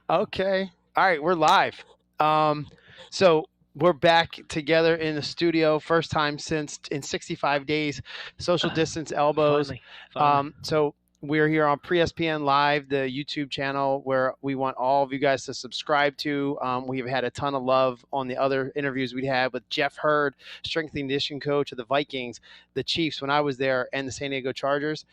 Okay. All right, we're live. Um, so we're back together in the studio, first time since in 65 days. Social distance elbows. Finally. So we're here on Pre-Spn Live, the YouTube channel where we want all of you guys to subscribe to. We've had a ton of love on the other interviews we had with Jeff Hurd, strength and conditioning coach of the Vikings, the Chiefs when I was there, and the San Diego Chargers.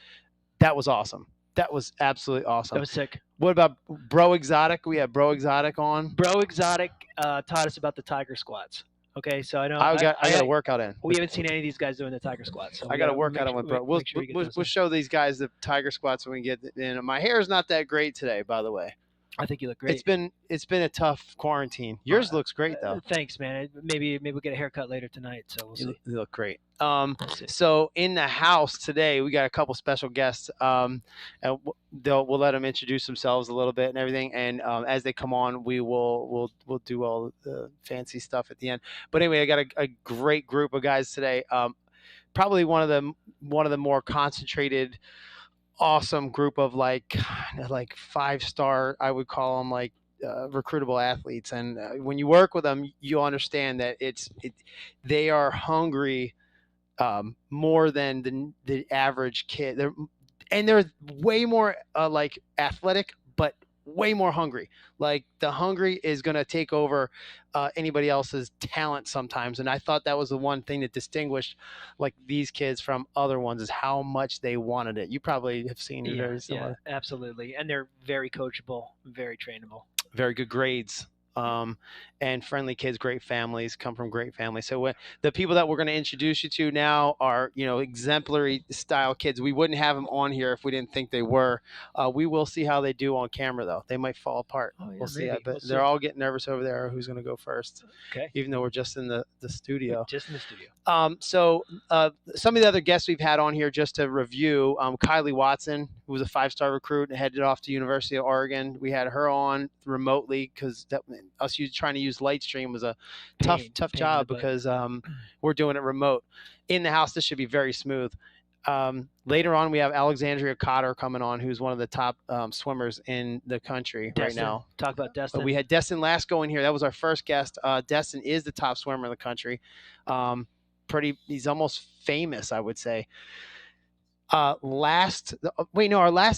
That was awesome. That was absolutely That awesome. was sick. What about Bro Exotic? We had Bro Exotic on. Bro Exotic taught us about the tiger squats. Okay, so I know I got a workout in. we haven't seen any of these guys doing the tiger squats. So I got to work out on with Bro. We'll make sure you get we'll, those we'll in. show these guys the tiger squats when we get in. My hair is not that great today, by the way. I think you look great. It's been a tough quarantine. Yours looks great though. Thanks, man. Maybe we'll get a haircut later tonight. So we'll see. You look great. see. So in the house today, we got a couple special guests. And we'll let them introduce themselves a little bit and everything. And as they come on, we'll do all the fancy stuff at the end. But anyway, I got a great group of guys today. Probably one of the more concentrated, awesome group of like 5-star, I would call them, like recruitable athletes. And when you work with them, you'll understand that they are hungry more than the average kid. They're way more like athletic, but way more hungry. Like the hungry is going to take over anybody else's talent sometimes. And I thought that was the one thing that distinguished like these kids from other ones, is how much they wanted it. You probably have seen it very similar. Yeah, absolutely. And they're very coachable, very trainable. Very good grades. And friendly kids, great families, come from great families. So the people that we're going to introduce you to now are, exemplary style kids. We wouldn't have them on here if we didn't think they were. We will see how they do on camera, though. They might fall apart. Oh, yeah, we'll see. maybe. But they're all getting nervous over there. Who's going to go first? Okay. Even though we're just in the studio. Just in the studio. So some of the other guests we've had on here, just to review, Kylie Watson, who was a 5-star recruit and headed off to University of Oregon. We had her on remotely because us trying to use Lightstream was a tough job because we're doing it remote. In the house, this should be very smooth. Later on, we have Alexandria Cotter coming on, who's one of the top swimmers in the country right now. Talk about Destin. We had Destin Lasco in here. That was our first guest. Destin is the top swimmer in the country. He's almost famous, I would say. Our last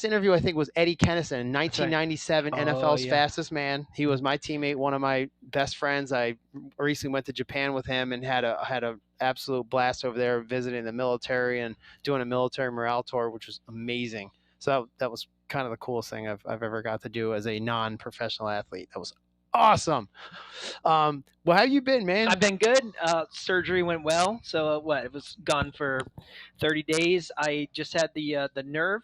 interview, I think, was Eddie Kennison, 1997 NFL's fastest man. He was my teammate, one of my best friends. I recently went to Japan with him and had a absolute blast over there, visiting the military and doing a military morale tour, which was amazing. So that was kind of the coolest thing I've ever got to do as a non-professional athlete. That was awesome. Well, how have you been, man? I've been good. Surgery went well. So it was gone for 30 days. I just had the nerve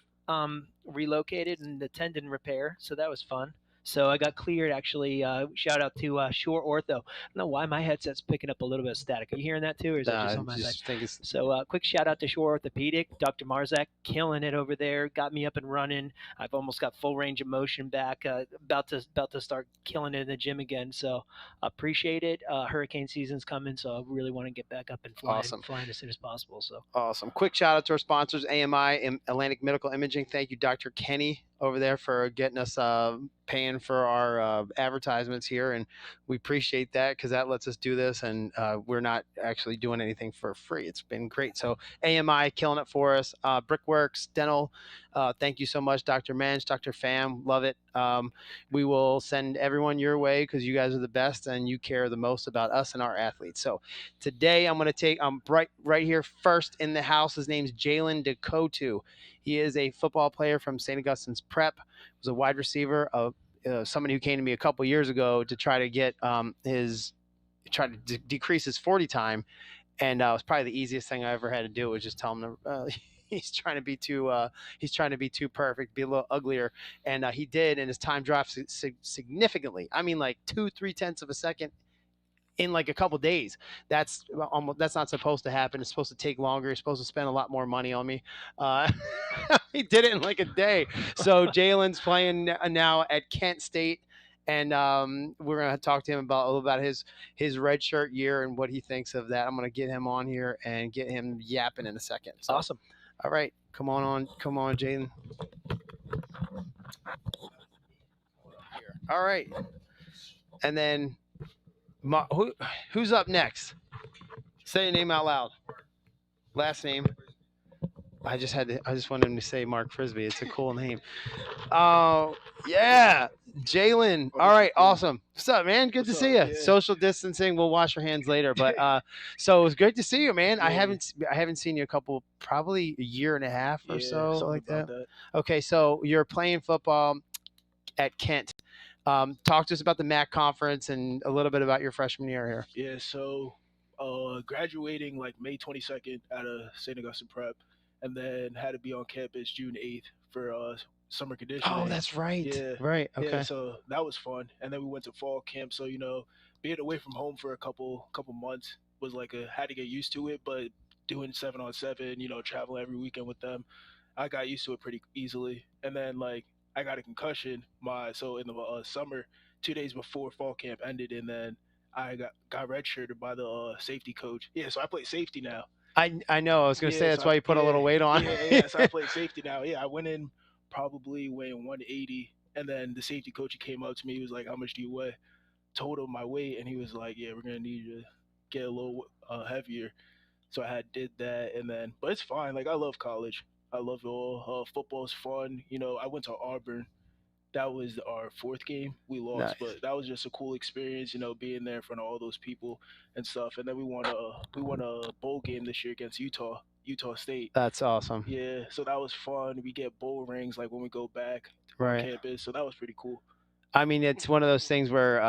relocated and the tendon repair. So that was fun. So I got cleared, actually. Shout out to Shore Ortho. I don't know why my headset's picking up a little bit of static. Are you hearing that too, or is that just on my side? So quick shout out to Shore Orthopedic. Dr. Marzak, killing it over there. Got me up and running. I've almost got full range of motion back. About to start killing it in the gym again. So appreciate it. Hurricane season's coming, so I really want to get back up and flying as soon as possible. So awesome. Quick shout out to our sponsors, AMI and Atlantic Medical Imaging. Thank you, Dr. Kenny, over there, for getting us paying for our advertisements here, and we appreciate that because that lets us do this, and we're not actually doing anything for free. It's been great. So AMI killing it for us. Brickworks Dental, thank you so much, Dr. Mensch, Dr. Pham, love it. We will send everyone your way because you guys are the best and you care the most about us and our athletes. So today I'm going to take right here first in the house. His name's Jalen Decotu. He is a football player from St. Augustine's Prep. Was a wide receiver of somebody who came to me a couple years ago to try to get decrease his 40 time, and it was probably the easiest thing I ever had to do was just tell him to. He's trying to be too perfect, be a little uglier, and he did, and his time dropped significantly. I mean, like 2-3 tenths of a second in like a couple days. That's not supposed to happen. It's supposed to take longer. You're supposed to spend a lot more money on me. He did it in like a day. So Jalen's playing now at Kent State, and we're gonna talk to him a little about his redshirt year and what he thinks of that. I'm gonna get him on here and get him yapping in a second. So, awesome. All right, come on, Jalen. All right, and then who's up next? Say your name out loud. Last name. I just had to. I just wanted him to say Mark Frisbee. It's a cool name. Oh yeah, Jalen. Oh, All this is right, cool. awesome. What's up, man? Good to What's see up? you. Yeah, Social distancing. We'll wash our hands later, but so it was great to see you, man. yeah, I haven't seen you a couple, probably a year and a half or yeah. so, Something like about that. that. Okay, so you're playing football at Kent. Talk to us about the MAC conference and a little bit about your freshman year here. Yeah. So, graduating like May 22nd out of St. Augustine Prep, and then had to be on campus June 8th for summer Oh, conditioning. that's right. Yeah, Right. yeah. Okay. So that was fun, and then we went to fall camp. So being away from home for a couple months was like a had to get used to it, but doing 7-on-7, traveling every weekend with them, I got used to it pretty easily. And then like I got a concussion in the summer, 2 days before fall camp ended, and then I got redshirted by the safety coach. Yeah, so I play safety now. I know. I was gonna say Yeah, that's why you put a yeah, little weight on. yeah. So I play safety now. Yeah, I went in probably weighing 180, and then the safety coach came up to me. He was like, "How much do you weigh?" Told him my weight, and he was like, "Yeah, we're gonna need you to get a little heavier." So I had did that, and then but it's fine. Like I love college. I love it all. Football's fun. I went to Auburn. That was our fourth game. We lost, Nice. but that was just a cool experience. Being there in front of all those people and stuff. And then we won a bowl game this year against Utah State. That's awesome. Yeah, so that was fun. We get bowl rings like when we go back on Right. campus, so that was pretty cool. I mean, it's one of those things where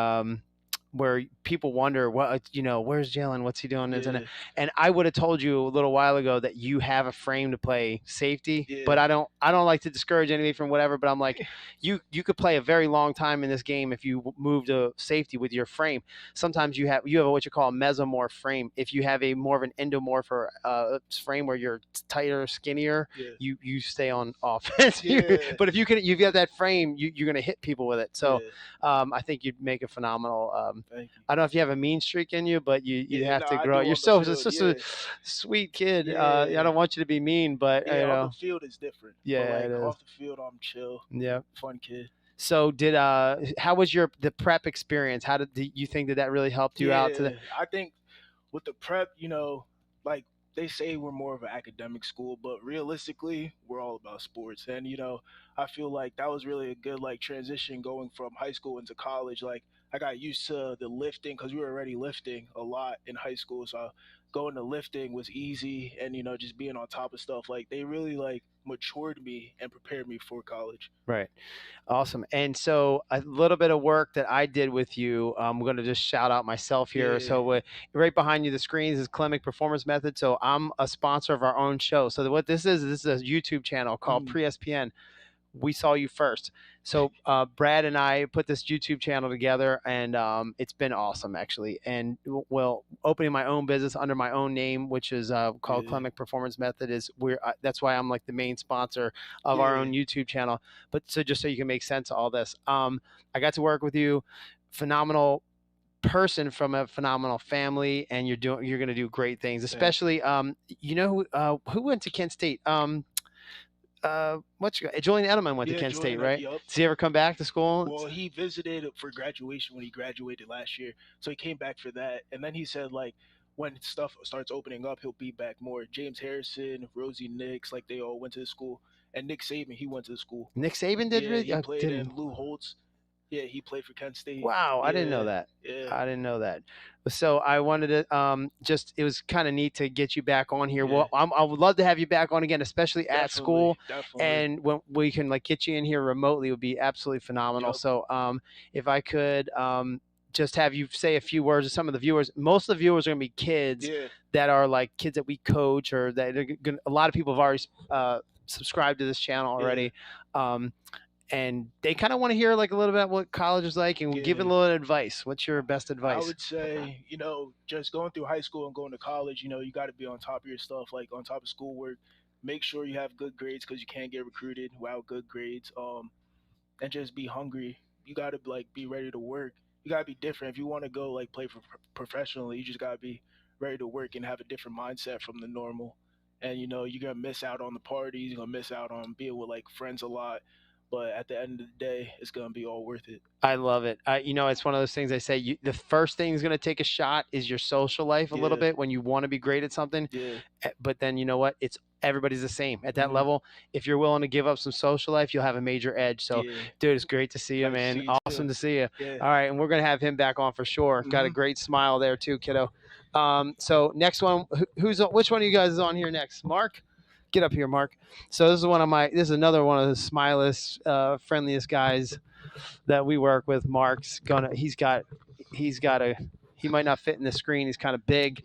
people wonder, what where's Jalen? What's he doing? Yeah, And I would have told you a little while ago that you have a frame to play safety, but yeah, I don't like to discourage anybody from whatever. But I'm like, you could play a very long time in this game if you move to safety with your frame. Sometimes you have what you call a mesomorph frame. If you have a more of an endomorph or frame where you're tighter, skinnier, yeah, you stay on offense. yeah, But if you've got that frame, you're going to hit people with it. So yeah. I think you'd make a phenomenal. Thank you. I don't know if you have a mean streak in you, but you Yeah, have no, to I grow. do You're on the so field. such a Yeah, sweet kid. I yeah, don't want you to be mean, but yeah. On the field is different, but yeah, it like is. off the field, I'm chill, Yeah. fun kid. So how was the prep experience? How did you think that really helped you out to the Yeah, I think with the prep, like they say we're more of an academic school, but realistically, we're all about sports. And I feel like that was really a good like transition going from high school into college. Like I got used to the lifting because we were already lifting a lot in high school, so going to lifting was easy, and just being on top of stuff. Like they really like matured me and prepared me for college. right? Awesome. And so a little bit of work that I did with you, I'm going to just shout out myself here. Yeah. So right behind you, the screens is Clinic Performance Method. So I'm a sponsor of our own show. So what this is a YouTube channel called Mm, Pre-Spn. We saw you first. So Brad and I put this YouTube channel together, and it's been awesome actually. And well, opening my own business under my own name, which is called yeah. Clinic Performance Method, is that's why I'm like the main sponsor of our Yeah. own YouTube channel. But so just so you can make sense of all this, I got to work with you, phenomenal person from a phenomenal family, and you're going to do great things, Thank you. especially who went to Kent State. Julian Edelman went to Yeah, Kent State, Julian. right? Yup. Does he ever come back to school? Well, he visited for graduation when he graduated last year, so he came back for that. And then he said like when stuff starts opening up, he'll be back more. James Harrison, Rosie Nix, like they all went to the school, and Nick Saban, he went to the school. Nick Saban did Yeah, really? he I played, didn't. and Lou Holtz. Yeah, he played for Kent State. Wow, I didn't know Yeah, that. yeah, I didn't know that. So I wanted to just it was kind of neat to get you back on here. yeah. Well, I would love to have you back on again, especially at Definitely, school, definitely. and when we can like get you in here remotely would be absolutely phenomenal. Yup. So if I could just have you say a few words to some of the viewers. Most of the viewers are going to be kids Yeah, that are like kids that we coach, or that are gonna, a lot of people have already subscribed to this channel yeah, already. Um, and they kind of want to hear like a little bit about what college is like, and we'll give it a yeah. little advice. What's your best I advice? would say, just going through high school and going to college, you got to be on top of your stuff, like on top of schoolwork. Make sure you have good grades because you can't get recruited without good grades. And just be hungry. You got to like be ready to work. You got to be different. If you want to go like play for professionally, you just got to be ready to work and have a different mindset from the normal. And you're gonna miss out on the parties. You're gonna miss out on being with like friends a lot. but at the end of the day, it's gonna be all worth it. I love it. It's one of those things I say. The first thing is going to take a shot is your social life a little Yeah, bit when you want to be great at something. yeah. But then you know what? It's everybody's the same at that Hmm. level. If you're willing to give up some social life, you'll have a major edge. So, Yeah. dude, it's great to see you, Nice to see man. you too. Awesome to see you. Yeah. All right, and we're gonna have him back on for sure. Got a Hmm. great smile there too, kiddo. So next one, which one of you guys is on here next? Mark, get up here, Mark. So this is another one of the smilest, friendliest guys that we work with. Mark's he's got a he might not fit in the screen. He's kind of big.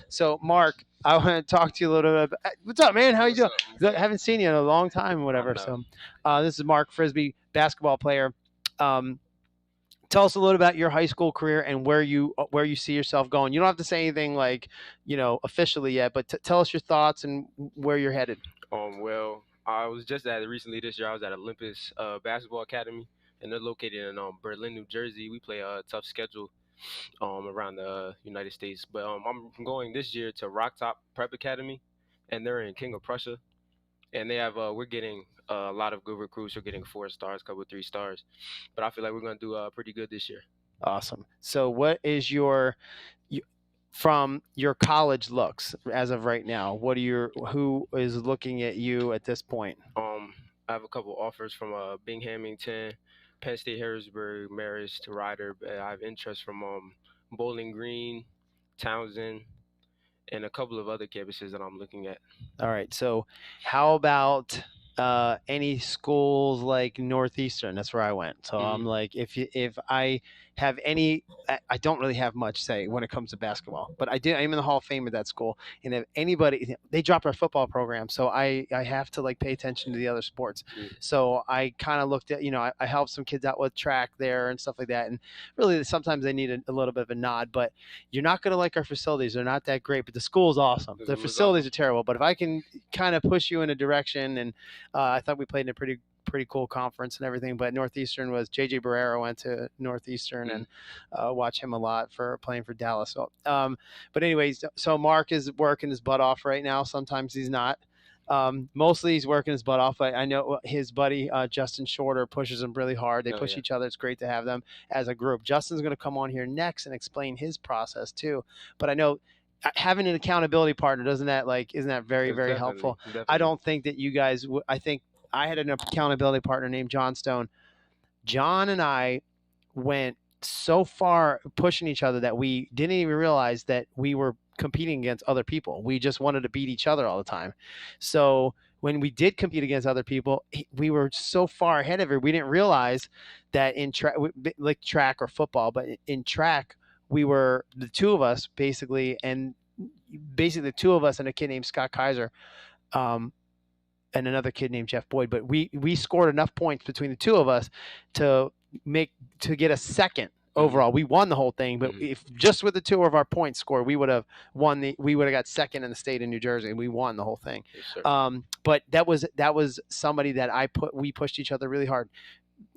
So Mark, I want to talk to you a little bit. What's up, man? How you doing? I haven't seen you in a long time, or whatever. So, this is Mark Frisbee, basketball player. Um, Tell us a little about your high school career and where you see yourself going. You don't have to say anything like officially yet, but tell us your thoughts and where you're headed. Well, I was just at recently this year. I was at Olympus Basketball Academy, and they're located in Berlin, New Jersey. We play a tough schedule around the United States, but I'm going this year to Rock Top Prep Academy, and they're in King of Prussia, and they have we're getting a lot of good recruits. We're getting 4 stars, couple 3 stars, but I feel like we're gonna do pretty good this year. Awesome. So, what is from your college looks as of right now? Who is looking at you at this point? I have a couple offers from Binghamton, Penn State, Harrisburg, Marist, Ryder. I have interest from Bowling Green, Townsend, and a couple of other campuses that I'm looking at. All right. So, how about any schools like Northeastern? That's where I went. So I'm like, if I have any, I don't really have much say when it comes to basketball, but I'm in the Hall of Fame at that school. And if anybody, they dropped our football program, so I have to like pay attention to the other sports. So I kind of looked at, I helped some kids out with track there and stuff like that. And really, sometimes they need a little bit of a nod, but you're not going to like our facilities. They're not that great, but the school's awesome. The facilities are terrible, but if I can kind of push you in a direction, and I thought we played in a pretty cool conference and everything, but Northeastern was JJ Barrera went to Northeastern, and watch him a lot for playing for Dallas. So, but anyways, so Mark is working his butt off right now. Sometimes he's not. Mostly he's working his butt off. But I know his buddy Justin Shorter pushes him really hard. They push each other. It's great to have them as a group. Justin's going to come on here next and explain his process too. But I know having an accountability partner isn't that very, very helpful? Definitely. I don't think that you guys. I think I had an accountability partner named John Stone. John and I went so far pushing each other that we didn't even realize that we were competing against other people. We just wanted to beat each other all the time. So when we did compete against other people, we were so far ahead of it. We didn't realize that in like track or football, but in track, we were the two of us basically the two of us and a kid named Scott Kaiser, and another kid named Jeff Boyd. But we scored enough points between the two of us to get a second overall. We won the whole thing, but if just with the two of our points score, we would have got second in the state of New Jersey, and we won the whole thing. Yes, but that was somebody that we pushed each other really hard.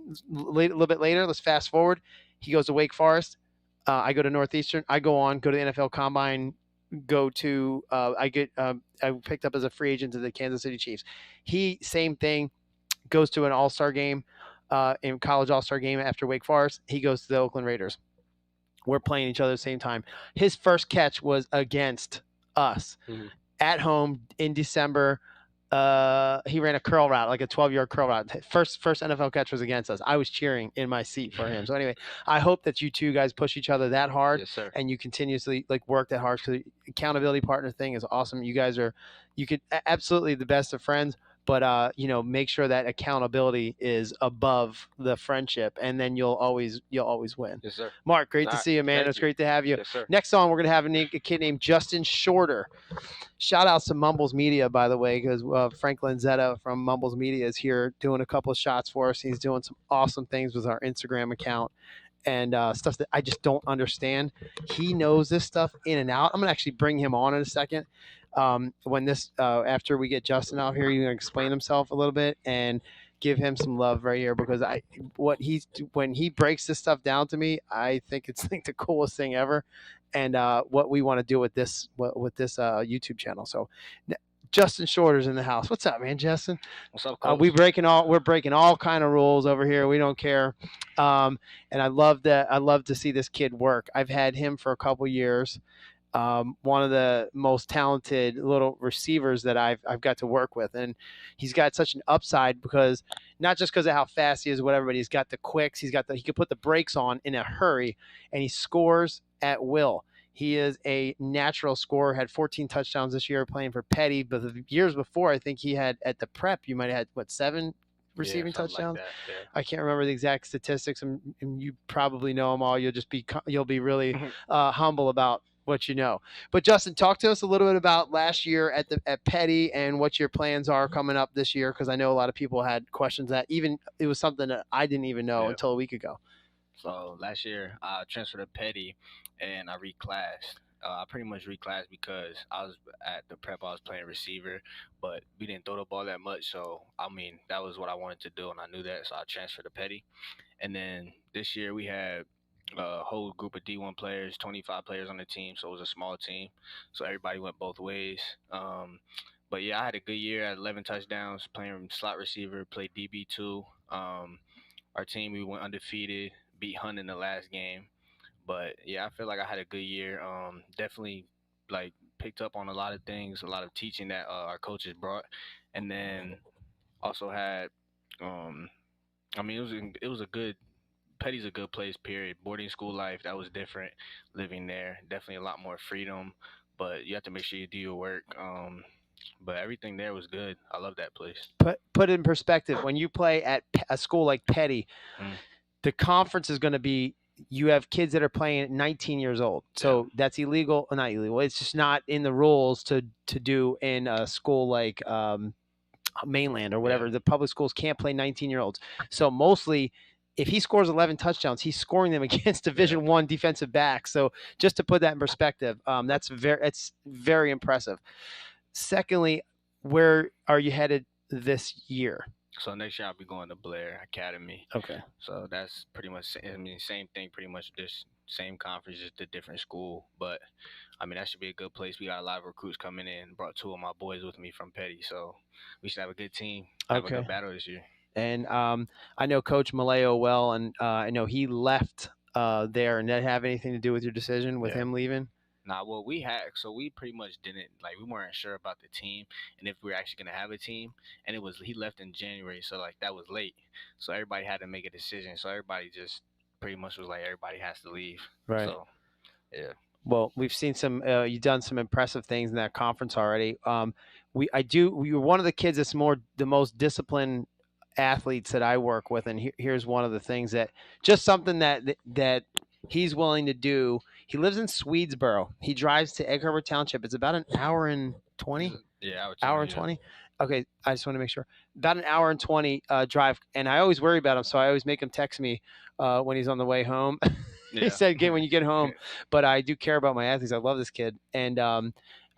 A little bit later, let's fast forward. He goes to Wake Forest. I go to Northeastern. I go to the NFL Combine. I picked up as a free agent to the Kansas City Chiefs. He, same thing, goes to an all-star game, in college all-star game after Wake Forest. He goes to the Oakland Raiders. We're playing each other at the same time. His first catch was against us at home in December. He ran a curl route, like a 12-yard curl route. First NFL catch was against us. I was cheering in my seat for him. So anyway, I hope that you two guys push each other that hard, yes, and you continuously work that hard, because the accountability partner thing is awesome. You guys are absolutely the best of friends, but make sure that accountability is above the friendship, and then you'll always win. Yes, sir. Mark, great to see you, man. It's great to have you. Yes, sir. Next on, we're gonna have a kid named Justin Shorter. Shout outs to Mumbles Media, by the way, because Frank Lanzetta from Mumbles Media is here doing a couple of shots for us. He's doing some awesome things with our Instagram account and stuff that I just don't understand. He knows this stuff in and out. I'm gonna actually bring him on in a second. When after we get Justin out here, he's gonna explain himself a little bit and give him some love right here, because when he breaks this stuff down to me, I think it's like the coolest thing ever, and what we want to do with this YouTube channel. So Justin Shorter's in the house. What's up, man, Justin? What's up, Coach? We're breaking all kind of rules over here. We don't care. And I love that. I love to see this kid work. I've had him for a couple years. One of the most talented little receivers that I've got to work with, and he's got such an upside because not just because of how fast he is, or whatever, but he's got the quicks. He can put the brakes on in a hurry, and he scores at will. He is a natural scorer. Had 14 touchdowns this year playing for Petty, but the years before, I think he had at the prep. You might have had what, 7 receiving touchdowns? Like that, yeah. I can't remember the exact statistics, and you probably know them all. You'll be really humble about what you know. But Justin, talk to us a little bit about last year at Petty and what your plans are coming up this year, because I know a lot of people had questions that even it was something that I didn't even know until a week ago. So last year I transferred to Petty and I reclassed. I pretty much reclassed because I was at the prep. I was playing receiver, but we didn't throw the ball that much. So I mean, that was what I wanted to do, and I knew that. So I transferred to Petty. And then this year we had a whole group of D1 players, 25 players on the team. So it was a small team. So everybody went both ways. But yeah, I had a good year. I had 11 touchdowns playing slot receiver, played DB too. Our team, we went undefeated, beat Hunt in the last game. But yeah, I feel like I had a good year. Definitely like picked up on a lot of things, a lot of teaching that our coaches brought, and then also had um, I mean, it was a good. Petty's a good place. Period. Boarding school life, that was different. Living there, definitely a lot more freedom, but you have to make sure you do your work. But everything there was good. I love that place. Put it in perspective. When you play at a school like Petty, the conference is going to be. You have kids that are playing at 19 years old, so that's illegal. Not illegal. It's just not in the rules to do in a school like Mainland or whatever. The public schools can't play 19-year-olds. So mostly, if he scores 11 touchdowns, he's scoring them against Division One defensive backs. So just to put that in perspective, it's very impressive. Secondly, where are you headed this year? So next year I'll be going to Blair Academy. Okay. So that's pretty much, I mean, same thing, pretty much this same conference, just a different school. But I mean, that should be a good place. We got a lot of recruits coming in. Brought 2 of my boys with me from Petty, so we should have a good team. Have a good battle this year. And I know Coach Maleo well, and I know he left there. And did that have anything to do with your decision with him leaving? Nah, well, we pretty much didn't, like, we weren't sure about the team and if we were actually gonna have a team. And he left in January, so like that was late. So everybody had to make a decision. So everybody just pretty much was like everybody has to leave. Right. So yeah. Well, we've seen you've done some impressive things in that conference already. You're one of the kids that's the most disciplined athletes that I work with, and here's one of the things that just something that he's willing to do. He lives in Swedesboro. He drives to Egg Harbor Township. It's about an hour and 20. Yeah, hour and 20. Okay, I just want to make sure. About an hour and 20 drive, and I always worry about him, so I always make him text me when he's on the way home. He said, "When you get home," but I do care about my athletes. I love this kid, and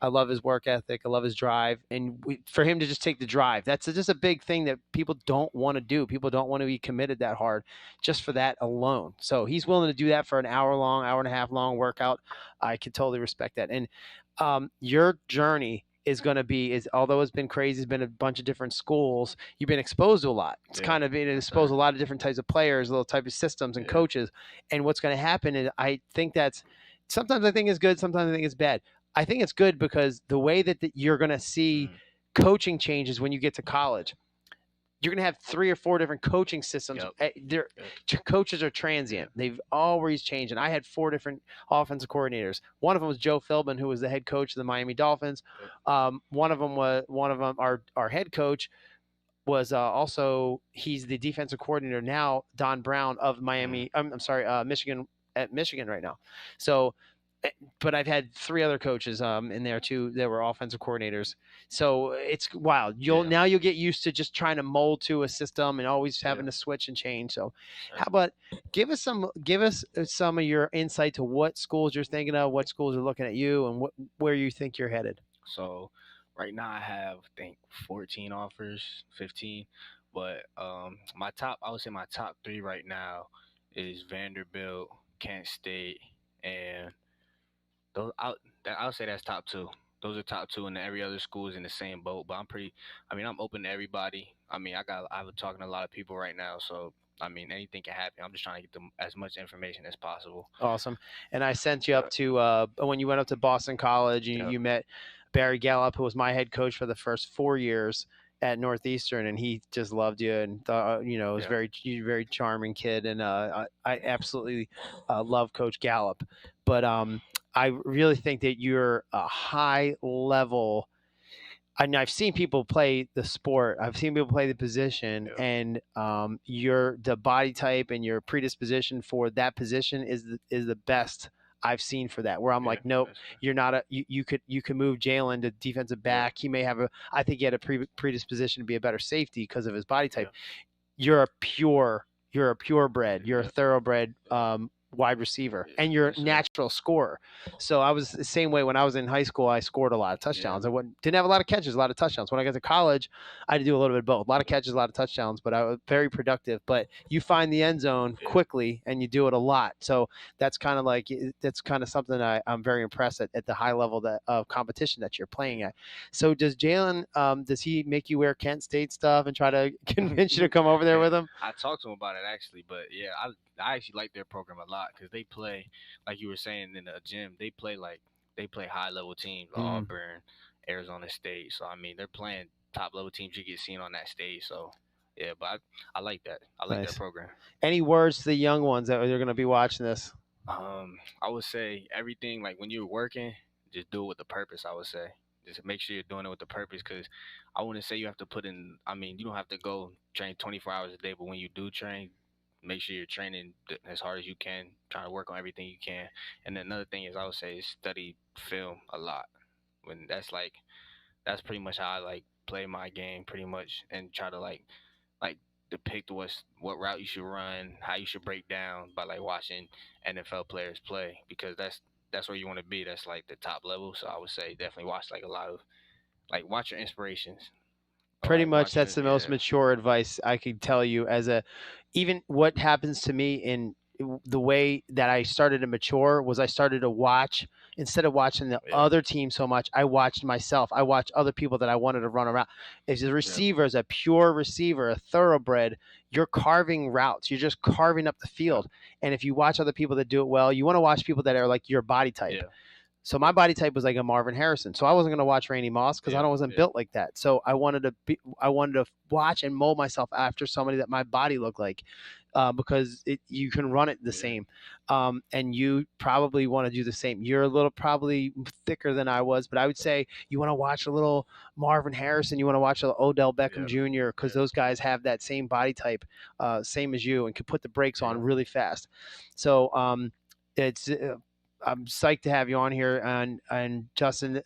I love his work ethic. I love his drive, and for him to just take the drive, that's just a big thing that people don't want to do. People don't want to be committed that hard just for that alone. So he's willing to do that for an hour and a half long workout. I can totally respect that. And your journey is going to be, although it's been crazy, it's been a bunch of different schools, you've been exposed to a lot. It's kind of been exposed to a lot of different types of players, little type of systems and coaches. And what's going to happen is, I think sometimes I think it's good, sometimes I think it's bad. I think it's good because the way that you're going to see coaching changes when you get to college, you're going to have 3 or 4 different coaching systems. Coaches are transient. They've always changed. And I had 4 different offensive coordinators. One of them was Joe Philbin, who was the head coach of the Miami Dolphins. One of them, our head coach was also, he's the defensive coordinator now, Don Brown of Miami. Michigan, at Michigan right now. So, but I've had 3 other coaches in there too that were offensive coordinators. So it's wild. Now you'll get used to just trying to mold to a system and always having to switch and change. So how about give us some of your insight to what schools you're thinking of, what schools are looking at you, and where you think you're headed. So right now I have, I think, 14 offers, 15. But I would say my top 3 right now is Vanderbilt, Kent State, and those. I'll say that's top 2. those are top two, and every other school is in the same boat. But I'm pretty. I mean, I'm open to everybody. I mean, I'm talking to a lot of people right now, so I mean, anything can happen. I'm just trying to get them as much information as possible. Awesome. And I sent you Yeah, up to when you went up to Boston College. yeah, You met Barry Gallup, who was my head coach for the first 4 years at Northeastern, and he just loved you and thought, was yeah, very charming kid, and I absolutely love Coach Gallup. But I really think that you're a high level. And I've seen people play the sport. I've seen people play the position, yeah, and your the body type and your predisposition for that position is the best I've seen for that. Where I'm yeah. like, nope, That's fair. you're not a you can move Jalen to defensive Yeah, back. He may have a I think he had a predisposition to be a better safety because of his body yeah, type. You're a purebred. You're a yeah, thoroughbred wide receiver, yeah. and you're a Yes, sir. natural scorer. So I was the same way when I was in high school. I scored a lot of Yeah, touchdowns. Didn't have a lot of catches, a lot of touchdowns. When I got to college, I had to do a little bit of both. A lot of catches, a lot of touchdowns, but I was very productive. But you find the end zone yeah, quickly, and you do it a lot. So that's kind of something I'm very impressed at the high level of competition that you're playing at. So does Jalen? Does he make you wear Kent State stuff and try to convince you to come over there yeah. with him? I talked to him about it actually, but yeah, I actually like their program a lot because they play like you were saying in the gym. They play high level teams, Mm, Auburn, Arizona State. So I mean, they're playing top level teams you get seen on that stage. So yeah, but I like that. I like their nice. program. Any words to the young ones that are going to be watching this? I would say everything like when you're working, just do it with a purpose. I would say just make sure you're doing it with a purpose because I wouldn't say you have to put in. I mean, you don't have to go train 24 hours a day, but when you do train, make sure you're training as hard as you can, trying to work on everything you can. And then another thing is I would say is study film a lot. When that's pretty much how I like play my game pretty much and try to like depict what route you should run, how you should break down by like watching NFL players play because that's where you want to be. That's like the top level. So I would say definitely watch like a lot of like watch your inspirations or Pretty like much watch your that's the most yeah, mature advice I could tell you as a even what happens to me in the way that I started to mature was I started to watch instead of watching the yeah, other team so much, I watched myself. I watched other people that I wanted to run around. As a yeah, receiver, as a pure receiver, a thoroughbred, you're carving routes. You're just carving up the yeah, field. And if you watch other people that do it well, you want to watch people that are like your body type. yeah, So my body type was like a Marvin Harrison. So I wasn't going to watch Randy Moss because I yeah, wasn't yeah, built like that. So I wanted to watch and mold myself after somebody that my body looked like, because you can run it the yeah, same, and you probably want to do the same. You're a little probably thicker than I was, but I would say you want to watch a little Marvin Harrison. You want to watch a little Odell Beckham yeah, Jr. because yeah, those guys have that same body type, same as you, and can put the brakes on yeah. really fast. So it's I'm psyched to have you on here, and Justin.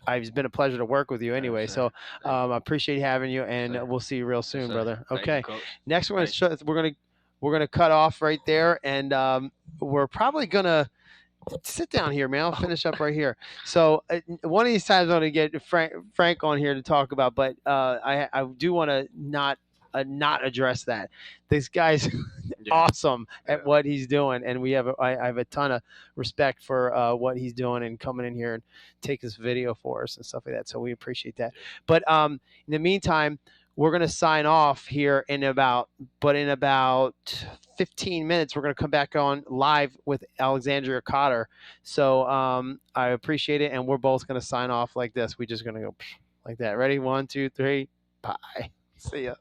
It's been a pleasure to work with you Yes, anyway. sir. So Thank I appreciate having you, yes, and sir. we'll see you real Yes, soon, sir. brother. Thank you, Okay. coach. Next Thank we're gonna cut off right there, and we're probably gonna sit down here, man. I'll finish up right here. So one of these times I'm gonna get Frank on here to talk about, but I do want to not address that. This guy's yeah, awesome yeah, at what he's doing, and I have a ton of respect for what he's doing and coming in here and taking this video for us and stuff like that. So we appreciate that. yeah. But in the meantime, we're gonna sign off here in about 15 minutes. We're gonna come back on live with Alexandria Cotter. So I appreciate it, and we're both gonna sign off like this. We're just gonna go like that. Ready? 1, 2, 3. Bye. See ya.